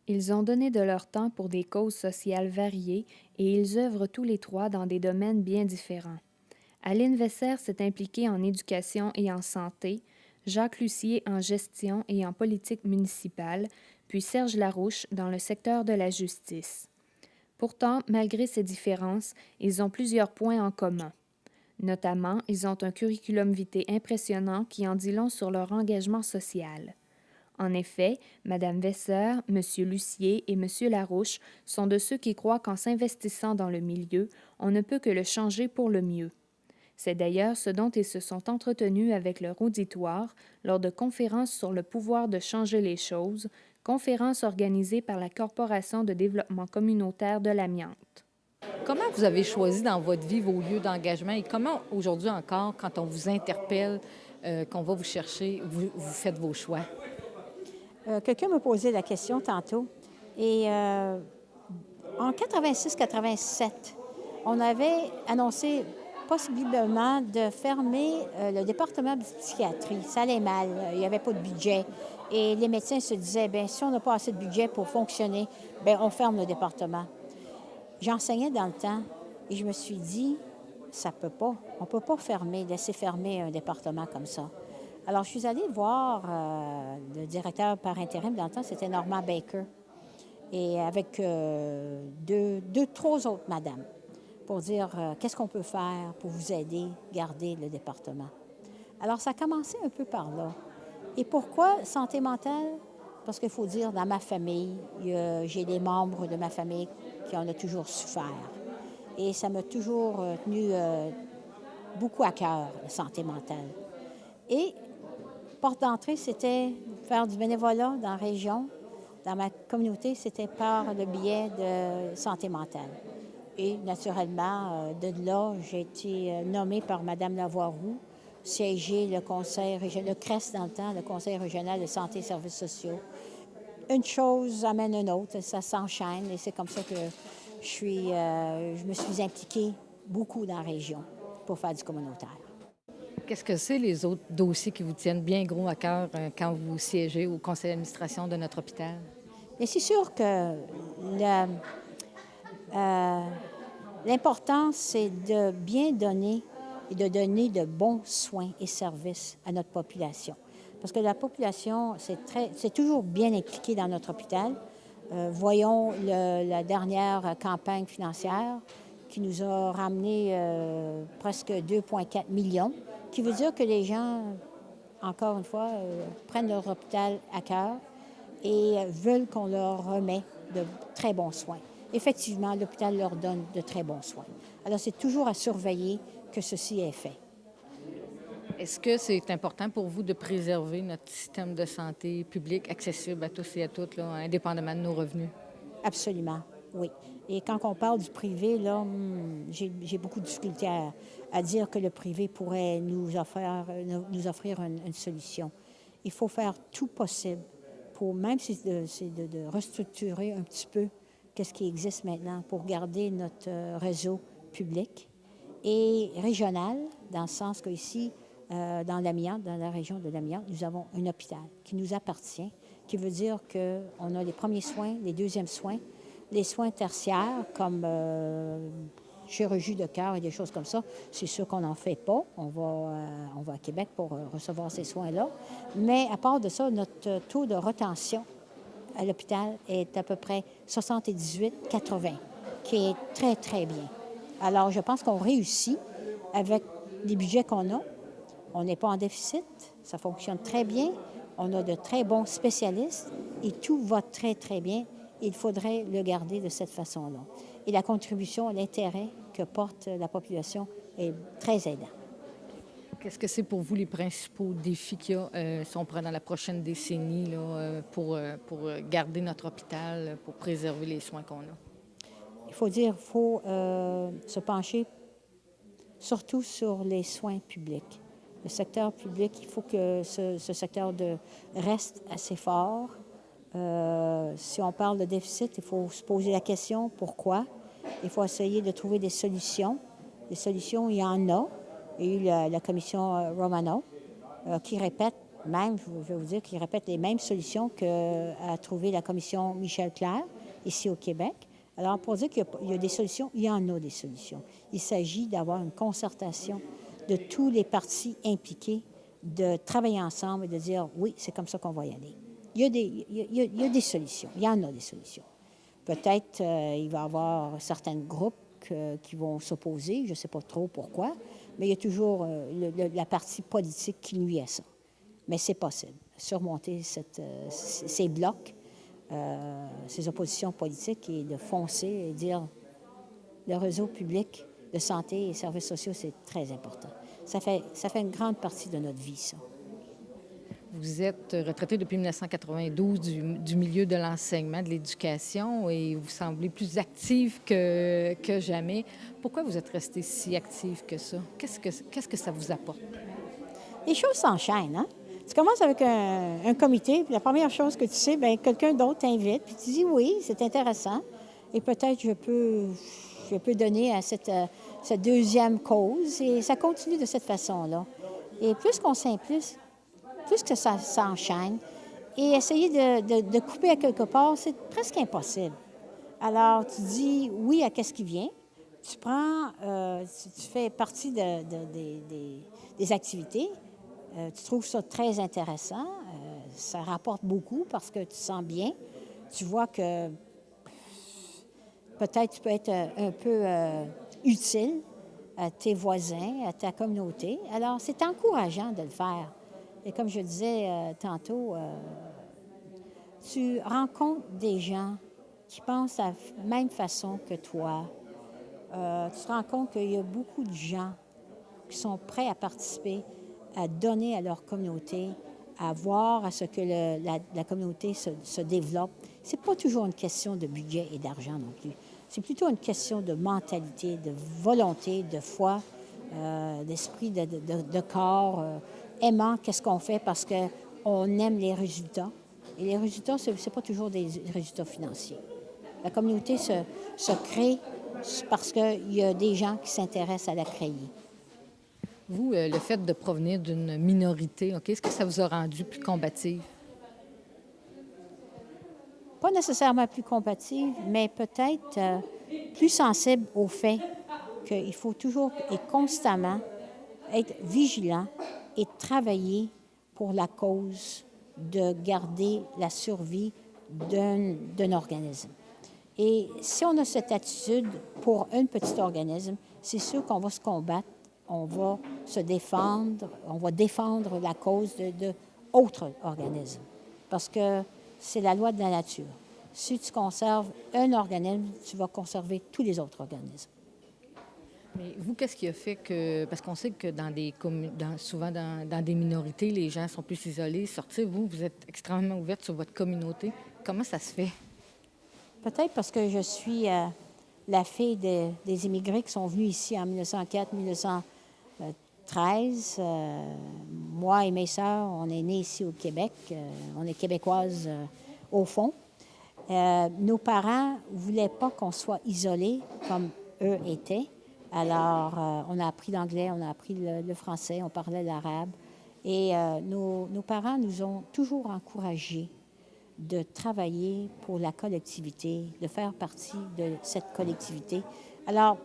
Ils ont donné de leur temps pour des causes sociales variées et ils œuvrent tous les trois dans des domaines bien différents. Aline Vesser s'est impliquée en éducation et en santé, Jacques Lucier en gestion et en politique municipale, puis Serge Larouche dans le secteur de la justice. Pourtant, malgré ces différences, ils ont plusieurs points en commun. Notamment, ils ont un curriculum vitae impressionnant qui en dit long sur leur engagement social. En effet, Mme Vesser, M. Lucier et M. Larouche sont de ceux qui croient qu'en s'investissant dans le milieu, on ne peut que le changer pour le mieux. C'est d'ailleurs ce dont ils se sont entretenus avec leur auditoire lors de conférences sur le pouvoir de changer les choses, conférences organisées par la Corporation de développement communautaire de l'amiante. Comment vous avez choisi dans votre vie vos lieux d'engagement et comment aujourd'hui encore, quand on vous interpelle, qu'on va vous chercher, vous faites vos choix? Quelqu'un m'a posé la question tantôt. Et en 86-87, on avait annoncé possiblement de fermer le département de psychiatrie. Ça allait mal. Il n'y avait pas de budget. Et les médecins se disaient, bien, si on n'a pas assez de budget pour fonctionner, bien, on ferme le département. J'enseignais dans le temps et je me suis dit, ça peut pas. On ne peut pas laisser fermer un département comme ça. Alors, je suis allée voir le directeur par intérim dans le temps, c'était Normand Baker, et avec trois autres madames, pour dire qu'est-ce qu'on peut faire pour vous aider à garder le département. Alors, ça a commencé un peu par là. Et pourquoi santé mentale? Parce qu'il faut dire, dans ma famille, j'ai des membres de ma famille qui en ont toujours souffert. Et ça m'a toujours tenu beaucoup à cœur, la santé mentale. Et porte d'entrée, c'était faire du bénévolat dans la région. Dans ma communauté, c'était par le biais de santé mentale. Et naturellement, de là, j'ai été nommée par Mme Lavoie-Roux, siéger le conseil régional, le CRES dans le temps, le Conseil régional de santé et services sociaux. Une chose amène une autre, ça s'enchaîne et c'est comme ça que je me suis impliquée beaucoup dans la région pour faire du communautaire. Qu'est-ce que c'est les autres dossiers qui vous tiennent bien gros à cœur quand vous siégez au conseil d'administration de notre hôpital? Mais c'est sûr que l'important, c'est de bien donner et de donner de bons soins et services à notre population. Parce que la population, c'est toujours bien impliqué dans notre hôpital. Voyons la dernière campagne financière qui nous a ramené presque 2,4 millions, qui veut dire que les gens, encore une fois, prennent leur hôpital à cœur et veulent qu'on leur remet de très bons soins. Effectivement, l'hôpital leur donne de très bons soins. Alors, c'est toujours à surveiller que ceci est fait. Est-ce que c'est important pour vous de préserver notre système de santé public accessible à tous et à toutes, là, indépendamment de nos revenus? Absolument, oui. Et quand on parle du privé, là, j'ai beaucoup de difficultés à dire que le privé pourrait nous offrir une solution. Il faut faire tout possible pour, même si c'est de restructurer un petit peu qu'est-ce qui existe maintenant pour garder notre réseau public et régional, dans le sens qu'ici, dans l'Amiante, dans la région de l'Amiante, nous avons un hôpital qui nous appartient, qui veut dire qu'on a les premiers soins, les deuxièmes soins, les soins tertiaires comme chirurgie de cœur et des choses comme ça. C'est sûr qu'on n'en fait pas. On va à Québec pour recevoir ces soins-là. Mais à part de ça, notre taux de retention à l'hôpital est à peu près 78-80, qui est très, très bien. Alors, je pense qu'on réussit avec les budgets qu'on a. On n'est pas en déficit, ça fonctionne très bien. On a de très bons spécialistes et tout va très, très bien. Il faudrait le garder de cette façon-là. Et la contribution, l'intérêt que porte la population est très aidant. Qu'est-ce que c'est pour vous les principaux défis qu'il y a, si on prend dans la prochaine décennie, là, pour garder notre hôpital, pour préserver les soins qu'on a? Il faut se pencher surtout sur les soins publics. Le secteur public, il faut que ce secteur reste assez fort. Si on parle de déficit, il faut se poser la question pourquoi. Il faut essayer de trouver des solutions. Des solutions, il y en a. Il y a eu la commission Romano qui répète Même, je vais vous dire qu'ils répètent les mêmes solutions qu'a trouvé la commission Michel Clerc, ici au Québec. Alors, pour dire qu'il y a des solutions, il y en a des solutions. Il s'agit d'avoir une concertation de tous les partis impliqués, de travailler ensemble et de dire, oui, c'est comme ça qu'on va y aller. Il y a des solutions, il y en a des solutions. Peut-être il va y avoir certains groupes qui vont s'opposer, je ne sais pas trop pourquoi, mais il y a toujours la partie politique qui nuit à ça. Mais c'est possible. Surmonter ces blocs, ces oppositions politiques et de foncer et dire le réseau public de santé et services sociaux, c'est très important. Ça fait une grande partie de notre vie, ça. Vous êtes retraité depuis 1992 du milieu de l'enseignement, de l'éducation, et vous semblez plus active que jamais. Pourquoi vous êtes resté si active que ça? Qu'est-ce que ça vous apporte? Les choses s'enchaînent, hein? Tu commences avec un comité, puis la première chose que tu sais, bien, quelqu'un d'autre t'invite, puis tu dis oui, c'est intéressant, et peut-être je peux donner à cette deuxième cause, et ça continue de cette façon-là. Et plus qu'on s'implique, plus que ça s'enchaîne, et essayer de couper à quelque part, c'est presque impossible. Alors, tu dis oui à qu'est-ce qui vient, tu prends, tu fais partie des activités, tu trouves ça très intéressant, ça rapporte beaucoup parce que tu te sens bien, tu vois que peut-être tu peux être un peu utile à tes voisins, à ta communauté. Alors, c'est encourageant de le faire. Et comme je disais tantôt, tu rencontres des gens qui pensent à la même façon que toi. Tu te rends compte qu'il y a beaucoup de gens qui sont prêts à participer, à donner à leur communauté, à voir à ce que la communauté se développe. Ce n'est pas toujours une question de budget et d'argent non plus. C'est plutôt une question de mentalité, de volonté, de foi, d'esprit de corps, aimant qu'est-ce qu'on fait parce qu'on aime les résultats. Et les résultats, ce n'est pas toujours des résultats financiers. La communauté se crée parce qu'il y a des gens qui s'intéressent à la créer. Vous, le fait de provenir d'une minorité, OK, est-ce que ça vous a rendu plus combative? Pas nécessairement plus combative, mais peut-être plus sensible au fait qu'il faut toujours et constamment être vigilant et travailler pour la cause de garder la survie d'un organisme. Et si on a cette attitude pour un petit organisme, c'est sûr qu'on va se combattre, on va se défendre, on va défendre la cause d'autres organismes. Parce que c'est la loi de la nature. Si tu conserves un organisme, tu vas conserver tous les autres organismes. Mais vous, qu'est-ce qui a fait que... Parce qu'on sait que souvent dans des minorités, les gens sont plus isolés. Sortir, vous êtes extrêmement ouverte sur votre communauté. Comment ça se fait? Peut-être parce que je suis la fille des immigrés qui sont venus ici en 1904-1913. Moi et mes sœurs, on est nés ici au Québec. On est québécoises au fond. Nos parents ne voulaient pas qu'on soit isolés comme eux étaient. Alors, on a appris l'anglais, on a appris le français, on parlait l'arabe. Et nos parents nous ont toujours encouragés de travailler pour la collectivité, de faire partie de cette collectivité. Alors,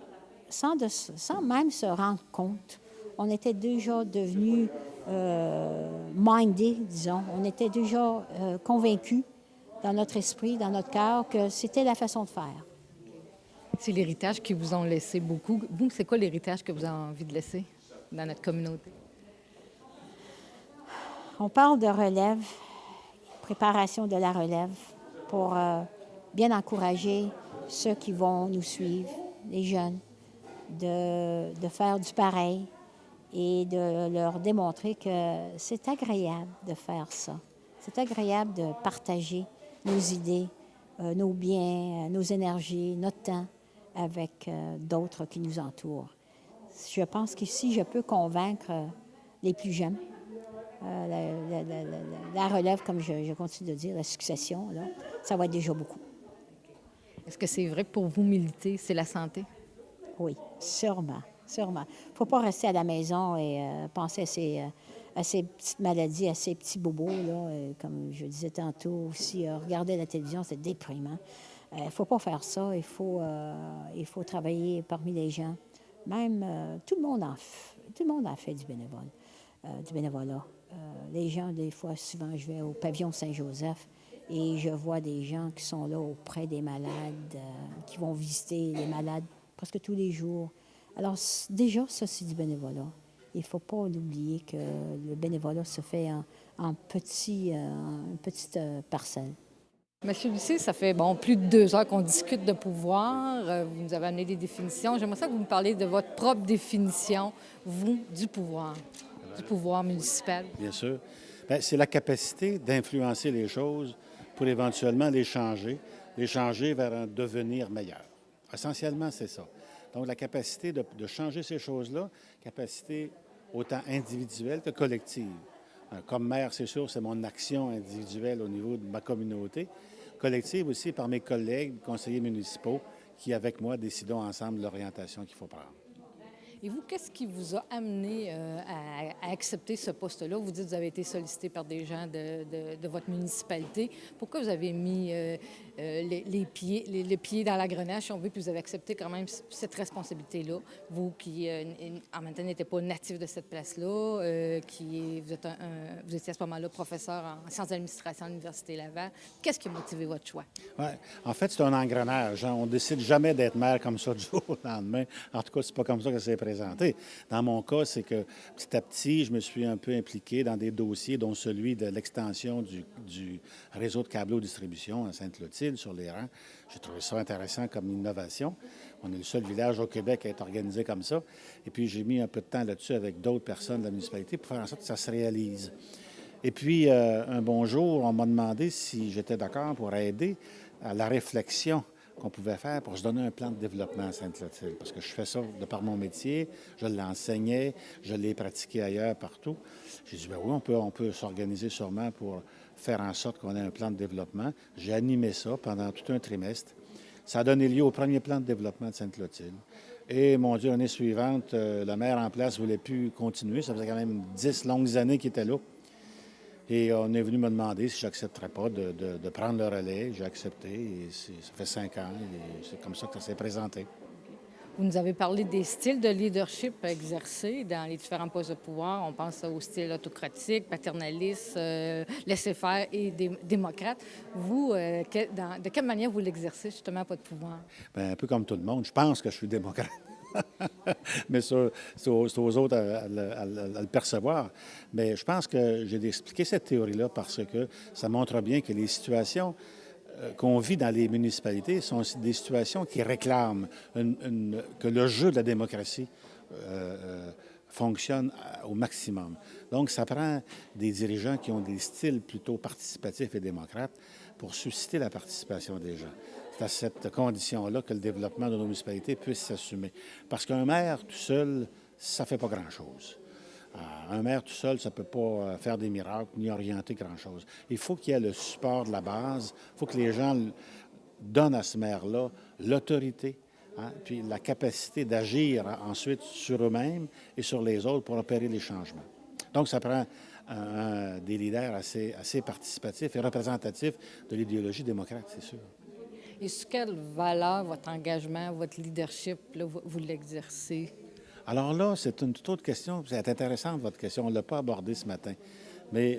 sans même se rendre compte, on était déjà devenus mindés, disons. On était déjà convaincus dans notre esprit, dans notre cœur, que c'était la façon de faire. C'est l'héritage qu'ils vous ont laissé beaucoup. Vous, c'est quoi l'héritage que vous avez envie de laisser dans notre communauté? On parle de relève, préparation de la relève pour bien encourager ceux qui vont nous suivre, les jeunes, de faire du pareil et de leur démontrer que c'est agréable de faire ça. C'est agréable de partager nos idées, nos biens, nos énergies, notre temps avec d'autres qui nous entourent. Je pense qu'ici, je peux convaincre les plus jeunes. La relève, comme je continue de dire, la succession, là, ça va être déjà beaucoup. Est-ce que c'est vrai que pour vous, militer, c'est la santé? Oui, sûrement, sûrement. Il ne faut pas rester à la maison et penser à ces petites maladies, à ces petits bobos, là, comme je disais tantôt aussi, regarder la télévision, c'est déprimant. Il ne faut pas faire ça, il faut travailler parmi les gens. Même, tout le monde en fait du bénévolat. Les gens, des fois, souvent, je vais au pavillon Saint-Joseph et je vois des gens qui sont là auprès des malades, qui vont visiter les malades presque tous les jours. Alors, déjà, ça, c'est du bénévolat. Il ne faut pas l'oublier que le bénévolat se fait en petite parcelle. Monsieur Lucier, ça fait plus de 2 heures qu'on discute de pouvoir. Vous nous avez amené des définitions. J'aimerais ça que vous me parliez de votre propre définition, vous, du pouvoir municipal. Bien sûr. Bien, c'est la capacité d'influencer les choses pour éventuellement les changer vers un devenir meilleur. Essentiellement, c'est ça. Donc, la capacité de changer ces choses-là, capacité autant individuelle que collective. Comme maire, c'est sûr, c'est mon action individuelle au niveau de ma communauté. Collective aussi par mes collègues, conseillers municipaux, qui, avec moi, décidons ensemble de l'orientation qu'il faut prendre. Et vous, qu'est-ce qui vous a amené à accepter ce poste-là? Vous dites que vous avez été sollicité par des gens de votre municipalité. Pourquoi vous avez mis les pieds dans la grenache, si on veut, puis vous avez accepté quand même cette responsabilité-là? Vous qui, en même temps, n'étiez pas natif de cette place-là, vous étiez à ce moment-là professeur en sciences d'administration à l'Université Laval. Qu'est-ce qui a motivé votre choix? Oui. En fait, c'est un engrenage. On ne décide jamais d'être maire comme ça du jour au lendemain. En tout cas, c'est pas comme ça que c'est présenté. Dans mon cas, c'est que petit à petit, je me suis un peu impliqué dans des dossiers, dont celui de l'extension du réseau de câbleau-distribution à Sainte-Clotilde, sur les rangs. J'ai trouvé ça intéressant comme innovation. On est le seul village au Québec à être organisé comme ça. Et puis, j'ai mis un peu de temps là-dessus avec d'autres personnes de la municipalité pour faire en sorte que ça se réalise. Et puis, un bon jour, on m'a demandé si j'étais d'accord pour aider à la réflexion qu'on pouvait faire pour se donner un plan de développement à Sainte-Clotilde. Parce que je fais ça de par mon métier, je l'enseignais, je l'ai pratiqué ailleurs, partout. J'ai dit, bien oui, on peut s'organiser sûrement pour faire en sorte qu'on ait un plan de développement. J'ai animé ça pendant tout un trimestre. Ça a donné lieu au premier plan de développement de Sainte-Clotilde. Et, mon Dieu, l'année suivante, le maire en place ne voulait plus continuer. Ça faisait quand même 10 longues années qu'il était là. Et on est venu me demander si j'accepterais pas de prendre le relais. J'ai accepté et ça fait 5 ans et c'est comme ça que ça s'est présenté. Vous nous avez parlé des styles de leadership exercés dans les différents postes de pouvoir. On pense au style autocratique, paternaliste, laisser-faire et démocrate. Vous, de quelle manière vous l'exercez justement, votre pouvoir? Bien, un peu comme tout le monde, je pense que je suis démocrate. Mais c'est aux autres à le percevoir. Mais je pense que j'ai expliqué cette théorie-là parce que ça montre bien que les situations qu'on vit dans les municipalités sont des situations qui réclament que le jeu de la démocratie fonctionne au maximum. Donc, ça prend des dirigeants qui ont des styles plutôt participatifs et démocrates pour susciter la participation des gens. C'est à cette condition-là que le développement de nos municipalités puisse s'assumer. Parce qu'un maire tout seul, ça ne fait pas grand-chose. Un maire tout seul, ça ne peut pas faire des miracles ni orienter grand-chose. Il faut qu'il y ait le support de la base. Il faut que les gens donnent à ce maire-là l'autorité, puis la capacité d'agir ensuite sur eux-mêmes et sur les autres pour opérer les changements. Donc, ça prend des leaders assez participatifs et représentatifs de l'idéologie démocrate, c'est sûr. Et sur quelle valeur votre engagement, votre leadership, là, vous l'exercez? Alors là, c'est une toute autre question. C'est intéressant, votre question. On ne l'a pas abordée ce matin. Mais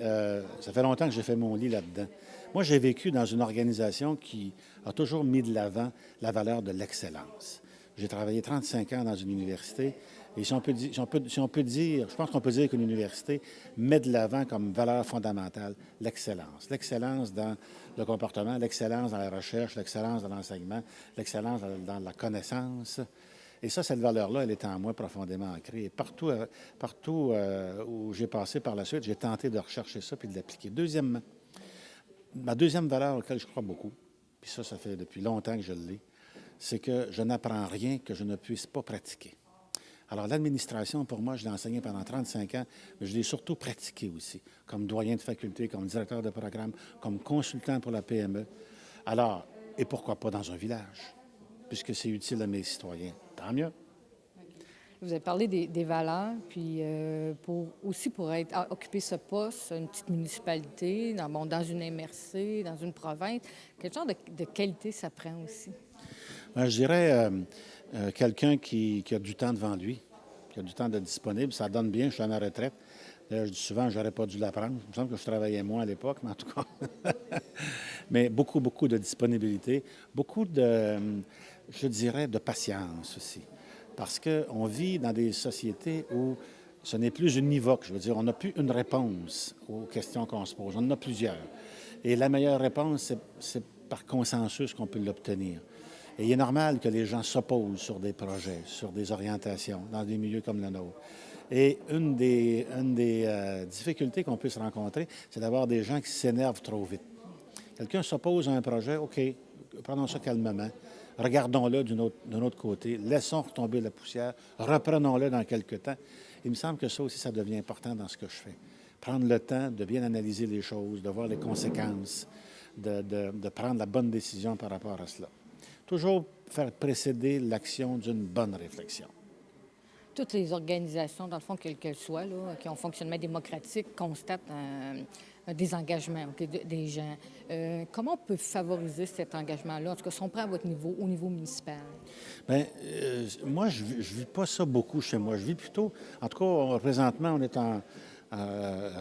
ça fait longtemps que j'ai fait mon lit là-dedans. Moi, j'ai vécu dans une organisation qui a toujours mis de l'avant la valeur de l'excellence. J'ai travaillé 35 ans dans une université. Et si on peut dire, je pense qu'on peut dire qu'une université met de l'avant comme valeur fondamentale l'excellence. L'excellence dans le comportement, l'excellence dans la recherche, l'excellence dans l'enseignement, l'excellence dans la connaissance. Et ça, cette valeur-là, elle est en moi profondément ancrée. Et partout où j'ai passé par la suite, j'ai tenté de rechercher ça puis de l'appliquer. Deuxièmement, ma deuxième valeur auquel je crois beaucoup, puis ça fait depuis longtemps que je l'ai, c'est que je n'apprends rien que je ne puisse pas pratiquer. Alors, l'administration, pour moi, je l'ai enseigné pendant 35 ans, mais je l'ai surtout pratiqué aussi, comme doyen de faculté, comme directeur de programme, comme consultant pour la PME. Alors, et pourquoi pas dans un village, puisque c'est utile à mes citoyens. Tant mieux. Vous avez parlé des valeurs, puis pour occuper ce poste, une petite municipalité, dans une MRC, dans une province, quel genre de qualité ça prend aussi? Ben, je dirais quelqu'un qui a du temps devant lui, qui a du temps de disponible. Ça donne bien, je suis à ma retraite. D'ailleurs, je dis souvent, je n'aurais pas dû l'apprendre. Il me semble que je travaillais moins à l'époque, mais en tout cas. Mais beaucoup, beaucoup de disponibilité, beaucoup de, je dirais, de patience aussi. Parce qu'on vit dans des sociétés où ce n'est plus univoque. Je veux dire, on n'a plus une réponse aux questions qu'on se pose. On en a plusieurs. Et la meilleure réponse, c'est par consensus qu'on peut l'obtenir. Et il est normal que les gens s'opposent sur des projets, sur des orientations, dans des milieux comme le nôtre. Et une des difficultés qu'on puisse rencontrer, c'est d'avoir des gens qui s'énervent trop vite. Quelqu'un s'oppose à un projet, OK, prenons ça calmement, regardons-le d'un autre côté, laissons retomber la poussière, reprenons-le dans quelques temps. Il me semble que ça aussi, ça devient important dans ce que je fais. Prendre le temps de bien analyser les choses, de voir les conséquences, de prendre la bonne décision par rapport à cela. Toujours faire précéder l'action d'une bonne réflexion. Toutes les organisations, dans le fond, quelles qu'elles soient, là, qui ont fonctionnement démocratique, constatent un désengagement des gens. Comment on peut favoriser cet engagement-là? En tout cas, si on prend à votre niveau, au niveau municipal. Bien, moi, je ne vis pas ça beaucoup chez moi. Je vis plutôt, en tout cas, présentement, on est en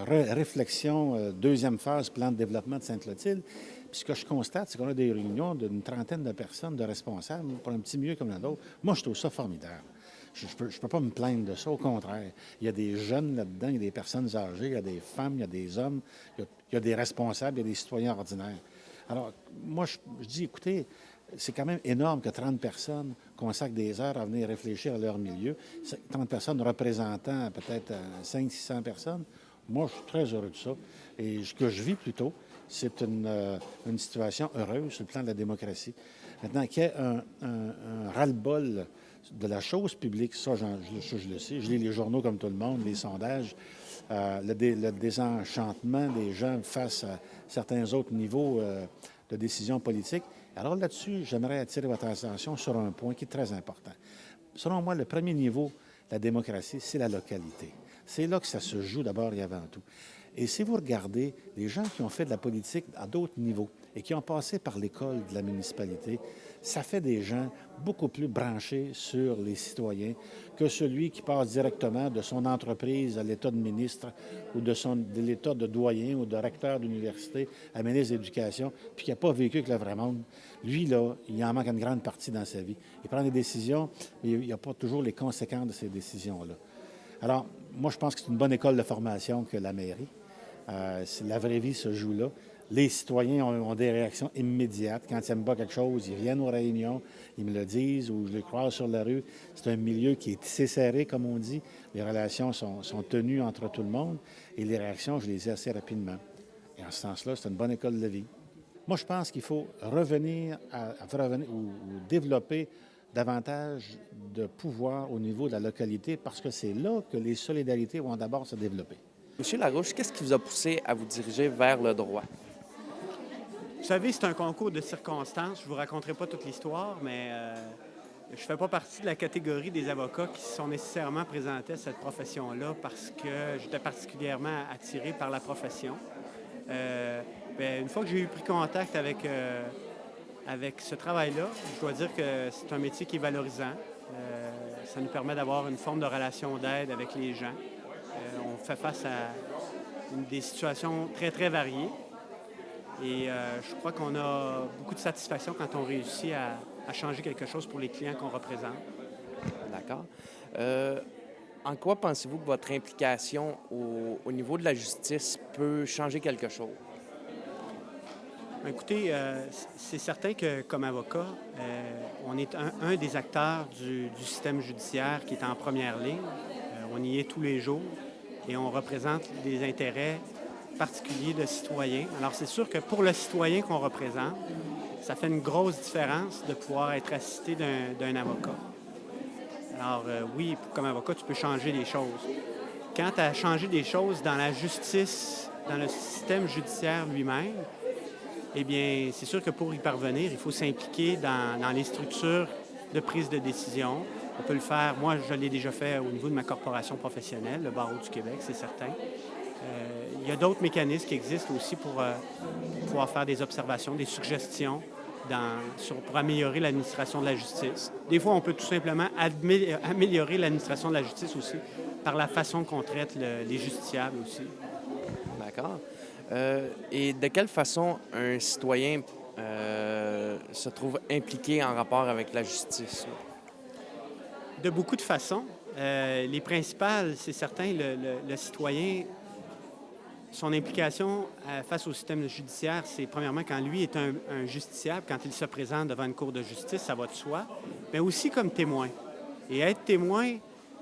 réflexion, deuxième phase, plan de développement de Sainte-Clotilde. Puis ce que je constate, c'est qu'on a des réunions d'une trentaine de personnes, de responsables, pour un petit milieu comme le nôtre. Moi, je trouve ça formidable. Je ne peux pas me plaindre de ça, au contraire. Il y a des jeunes là-dedans, il y a des personnes âgées, il y a des femmes, il y a des hommes, il y a des responsables, il y a des citoyens ordinaires. Alors, moi, je dis, écoutez, c'est quand même énorme que 30 personnes consacrent des heures à venir réfléchir à leur milieu. 30 personnes représentant peut-être 500-600 personnes. Moi, je suis très heureux de ça. Et ce que je vis plutôt, c'est une situation heureuse sur le plan de la démocratie. Maintenant, qu'il y ait un ras-le-bol de la chose publique, ça, je le sais. Je lis les journaux comme tout le monde, les sondages, le désenchantement des gens face à certains autres niveaux de décision politique. Alors là-dessus, j'aimerais attirer votre attention sur un point qui est très important. Selon moi, le premier niveau de la démocratie, c'est la localité. C'est là que ça se joue d'abord et avant tout. Et si vous regardez les gens qui ont fait de la politique à d'autres niveaux et qui ont passé par l'école de la municipalité, ça fait des gens beaucoup plus branchés sur les citoyens que celui qui passe directement de son entreprise à l'état de ministre ou de l'état de doyen ou de recteur d'université à ministre de l'Éducation, puis qui n'a pas vécu avec le vrai monde. Lui, là, il en manque une grande partie dans sa vie. Il prend des décisions, mais il n'y a pas toujours les conséquences de ces décisions-là. Alors, moi, je pense que c'est une bonne école de formation que la mairie. La vraie vie se joue là. Les citoyens ont des réactions immédiates. Quand ils n'aiment pas quelque chose, ils viennent aux réunions, ils me le disent ou je les croise sur la rue. C'est un milieu qui est tissé serré, comme on dit. Les relations sont tenues entre tout le monde et les réactions, je les ai assez rapidement. Et en ce sens-là, c'est une bonne école de vie. Moi, je pense qu'il faut revenir ou développer davantage de pouvoir au niveau de la localité parce que c'est là que les solidarités vont d'abord se développer. Monsieur Larouche, qu'est-ce qui vous a poussé à vous diriger vers le droit? Vous savez, c'est un concours de circonstances. Je ne vous raconterai pas toute l'histoire, mais je ne fais pas partie de la catégorie des avocats qui sont nécessairement présentés à cette profession-là parce que j'étais particulièrement attiré par la profession. Une fois que j'ai eu pris contact avec ce travail-là, je dois dire que c'est un métier qui est valorisant. Ça nous permet d'avoir une forme de relation d'aide avec les gens. On fait face à des situations très, très variées. Et je crois qu'on a beaucoup de satisfaction quand on réussit à changer quelque chose pour les clients qu'on représente. D'accord. En quoi pensez-vous que votre implication au niveau de la justice peut changer quelque chose? Écoutez, c'est certain que comme avocat, on est un des acteurs du système judiciaire qui est en première ligne. On y est tous les jours et on représente des intérêts particuliers de citoyens. Alors, c'est sûr que pour le citoyen qu'on représente, ça fait une grosse différence de pouvoir être assisté d'un avocat. Alors, oui, comme avocat, tu peux changer les choses. Quant à changer des choses dans la justice, dans le système judiciaire lui-même, eh bien, c'est sûr que pour y parvenir, il faut s'impliquer dans les structures de prise de décision, On peut le faire. Moi, je l'ai déjà fait au niveau de ma corporation professionnelle, le Barreau du Québec, c'est certain. Il y a d'autres mécanismes qui existent aussi pour pouvoir faire des observations, des suggestions pour améliorer l'administration de la justice. Des fois, on peut tout simplement améliorer l'administration de la justice aussi par la façon qu'on traite les justiciables aussi. D'accord. Et de quelle façon un citoyen se trouve impliqué en rapport avec la justice? De beaucoup de façons. Les principales, c'est certain, le citoyen, son implication face au système judiciaire, c'est premièrement quand lui est un justiciable, quand il se présente devant une cour de justice, ça va de soi, mais aussi comme témoin. Et être témoin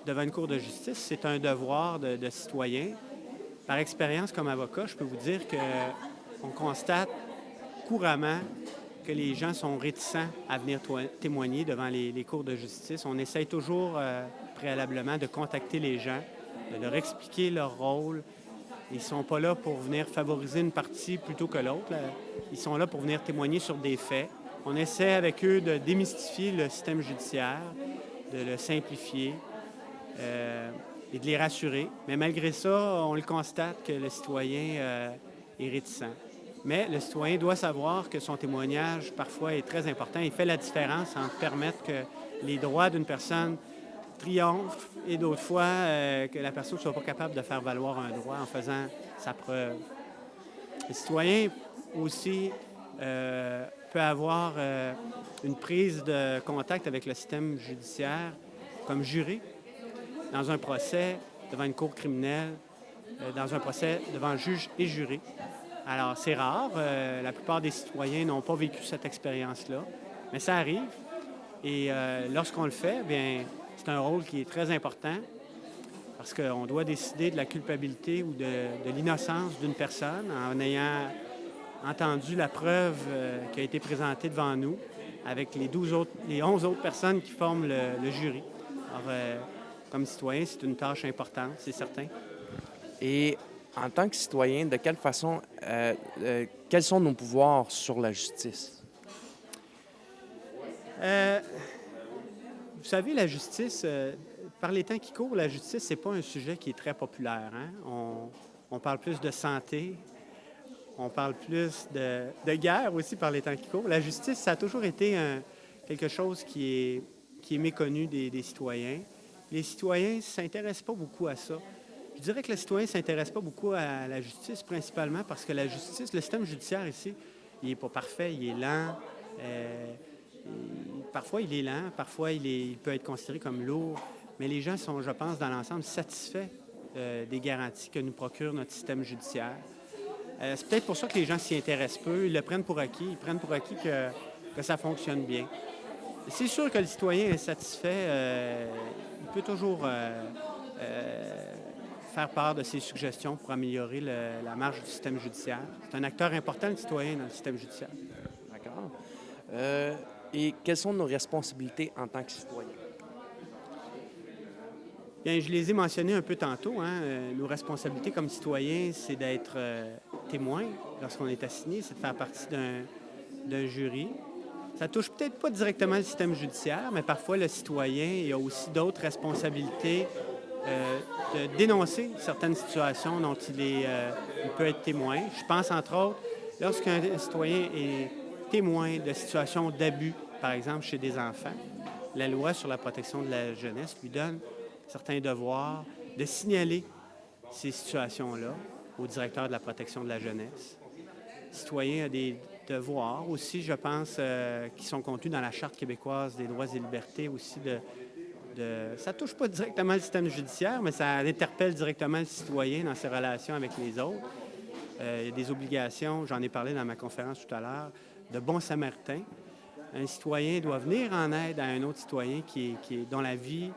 devant une cour de justice, c'est un devoir de citoyen. Par expérience comme avocat, je peux vous dire qu'on constate couramment que les gens sont réticents à venir témoigner devant les cours de justice. On essaye toujours préalablement de contacter les gens, de leur expliquer leur rôle. Ils ne sont pas là pour venir favoriser une partie plutôt que l'autre. Ils sont là pour venir témoigner sur des faits. On essaie avec eux de démystifier le système judiciaire, de le simplifier et de les rassurer. Mais malgré ça, on le constate que le citoyen est réticent. Mais le citoyen doit savoir que son témoignage, parfois, est très important. Il fait la différence entre permettre que les droits d'une personne triomphent et d'autres fois que la personne ne soit pas capable de faire valoir un droit en faisant sa preuve. Le citoyen aussi peut avoir une prise de contact avec le système judiciaire comme juré dans un procès devant une cour criminelle, dans un procès devant juge et jury. Alors, c'est rare. La plupart des citoyens n'ont pas vécu cette expérience-là, mais ça arrive. Et lorsqu'on le fait, bien, c'est un rôle qui est très important parce qu'on doit décider de la culpabilité ou de l'innocence d'une personne en ayant entendu la preuve qui a été présentée devant nous avec les 11 autres personnes qui forment le jury. Alors, comme citoyen, c'est une tâche importante, c'est certain. Et en tant que citoyen, de quelle façon, quels sont nos pouvoirs sur la justice? Vous savez, la justice, par les temps qui courent, la justice, c'est pas un sujet qui est très populaire. Hein? On parle plus de santé, on parle plus de guerre aussi par les temps qui courent. La justice, ça a toujours été quelque chose qui est méconnu des citoyens. Les citoyens ne s'intéressent pas beaucoup à ça. Je dirais que le citoyen ne s'intéresse pas beaucoup à la justice, principalement parce que la justice, le système judiciaire ici, il n'est pas parfait, il est lent. Parfois, il est lent, parfois, il peut être considéré comme lourd. Mais les gens sont, je pense, dans l'ensemble, satisfaits des garanties que nous procure notre système judiciaire. C'est peut-être pour ça que les gens s'y intéressent peu. Ils le prennent pour acquis. Ils prennent pour acquis que ça fonctionne bien. C'est sûr que le citoyen est satisfait. Il peut toujours faire part de ses suggestions pour améliorer la marche du système judiciaire. C'est un acteur important, le citoyen, dans le système judiciaire. D'accord. Et quelles sont nos responsabilités en tant que citoyen? Bien, je les ai mentionnées un peu tantôt. Hein. Nos responsabilités comme citoyens, c'est d'être témoin lorsqu'on est assigné, c'est de faire partie d'un jury. Ça touche peut-être pas directement le système judiciaire, mais parfois le citoyen il a aussi d'autres responsabilités de dénoncer certaines situations dont il peut être témoin. Je pense entre autres, lorsqu'un citoyen est témoin de situations d'abus, par exemple chez des enfants, la loi sur la protection de la jeunesse lui donne certains devoirs de signaler ces situations-là au directeur de la protection de la jeunesse. Le citoyen a des devoirs aussi, je pense, qui sont contenus dans la Charte québécoise des droits et libertés aussi. Ça ne touche pas directement le système judiciaire, mais ça interpelle directement le citoyen dans ses relations avec les autres. Il y a des obligations, j'en ai parlé dans ma conférence tout à l'heure, de bon samaritain. Un citoyen doit venir en aide à un autre citoyen dont la vie,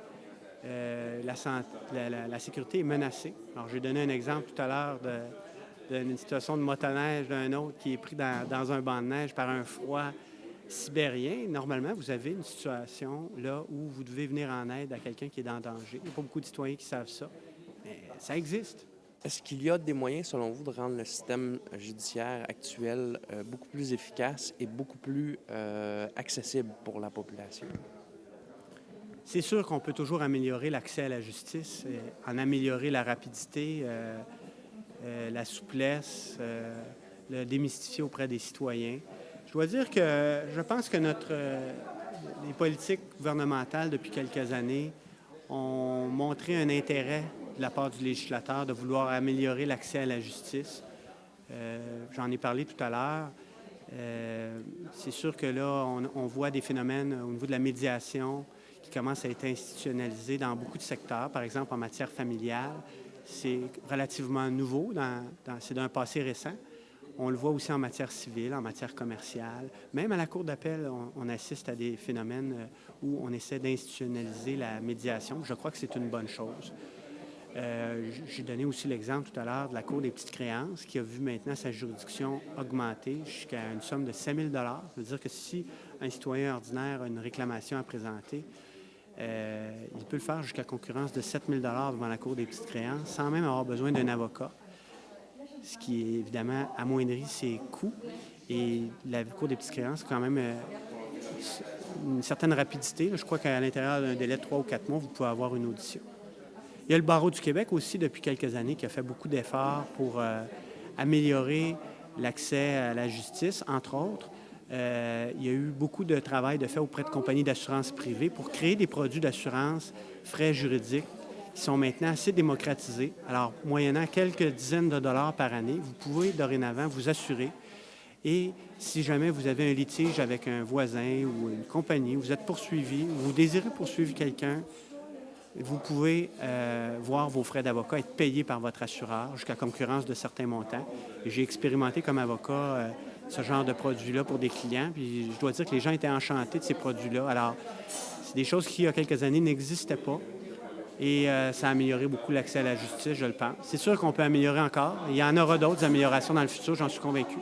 la sécurité est menacée. Alors, j'ai donné un exemple tout à l'heure d'une situation de motoneige d'un autre qui est pris dans un banc de neige par un froid sibérien. Normalement, vous avez une situation là où vous devez venir en aide à quelqu'un qui est en danger. Il n'y a pas beaucoup de citoyens qui savent ça, mais ça existe. Est-ce qu'il y a des moyens, selon vous, de rendre le système judiciaire actuel beaucoup plus efficace et beaucoup plus accessible pour la population? C'est sûr qu'on peut toujours améliorer l'accès à la justice, en améliorer la rapidité, la souplesse, le démystifier auprès des citoyens. Je dois dire que je pense que les politiques gouvernementales depuis quelques années ont montré un intérêt de la part du législateur de vouloir améliorer l'accès à la justice. J'en ai parlé tout à l'heure. C'est sûr que là, on voit des phénomènes au niveau de la médiation qui commencent à être institutionnalisés dans beaucoup de secteurs, par exemple en matière familiale. C'est relativement nouveau, c'est d'un passé récent. On le voit aussi en matière civile, en matière commerciale. Même à la Cour d'appel, on assiste à des phénomènes où on essaie d'institutionnaliser la médiation. Je crois que c'est une bonne chose. J'ai donné aussi l'exemple tout à l'heure de la Cour des petites créances qui a vu maintenant sa juridiction augmenter jusqu'à une somme de 5 000 $. Ça veut dire que si un citoyen ordinaire a une réclamation à présenter, il peut le faire jusqu'à concurrence de 7 000 $ devant la Cour des petites créances sans même avoir besoin d'un avocat, ce qui est évidemment amoindrit ses coûts. Et la Cour des petites créances, quand même, une certaine rapidité. Je crois qu'à l'intérieur d'un délai de 3 ou 4 mois, vous pouvez avoir une audition. Il y a le Barreau du Québec aussi, depuis quelques années, qui a fait beaucoup d'efforts pour améliorer l'accès à la justice, entre autres. Il y a eu beaucoup de travail de fait auprès de compagnies d'assurance privées pour créer des produits d'assurance frais juridiques qui sont maintenant assez démocratisés. Alors, moyennant quelques dizaines de dollars par année, vous pouvez dorénavant vous assurer. Et si jamais vous avez un litige avec un voisin ou une compagnie, vous êtes poursuivi, vous désirez poursuivre quelqu'un, vous pouvez voir vos frais d'avocat être payés par votre assureur jusqu'à concurrence de certains montants. J'ai expérimenté comme avocat ce genre de produits-là pour des clients, puis je dois dire que les gens étaient enchantés de ces produits-là. Alors, c'est des choses qui, il y a quelques années, n'existaient pas. Et ça a amélioré beaucoup l'accès à la justice, je le pense. C'est sûr qu'on peut améliorer encore. Il y en aura d'autres améliorations dans le futur, j'en suis convaincu.